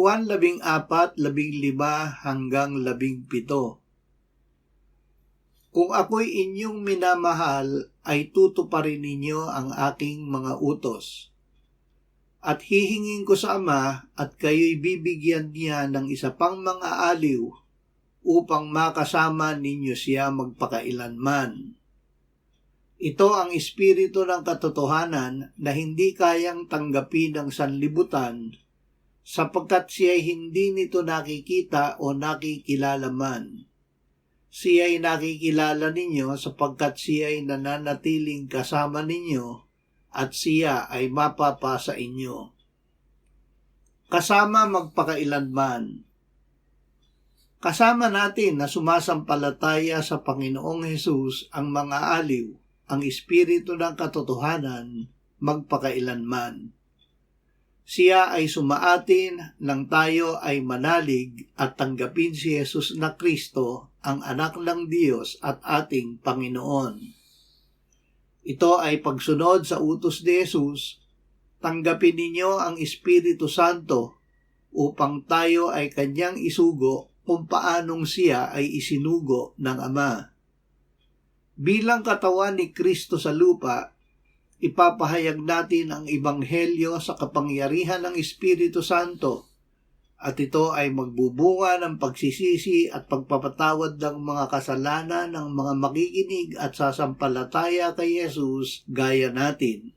Juan 14:15-17. Kung ako'y inyong minamahal, ay tutuparin ninyo ang aking mga utos. At hihingin ko sa Ama, at kayo'y bibigyan niya ng isa pang mga aliw, upang makasama ninyo siya magpakailanman. Ito ang espiritu ng katotohanan na hindi kayang tanggapin ng sanlibutan, sapagkat siya'y hindi nito nakikita o nakikilala man. Siya'y nakikilala ninyo sapagkat siya'y nananatiling kasama ninyo at siya ay mapapa sa inyo. Kasama magpakailanman. Kasama natin na sumasampalataya sa Panginoong Hesus ang mga aliw, ang espiritu ng katotohanan, magpakailanman. Siya ay sumaatin nang tayo ay manalig at tanggapin si Jesus na Kristo, ang anak ng Diyos at ating Panginoon. Ito ay pagsunod sa utos ni Jesus. Tanggapin ninyo ang Espiritu Santo upang tayo ay kanyang isugo kung paanong siya ay isinugo ng Ama. Bilang katawan ni Kristo sa lupa, ipapahayag natin ang Ebanghelyo sa kapangyarihan ng Espiritu Santo, at ito ay magbubunga ng pagsisisi at pagpapatawad ng mga kasalanan ng mga makikinig at sasampalataya kay Jesus gaya natin.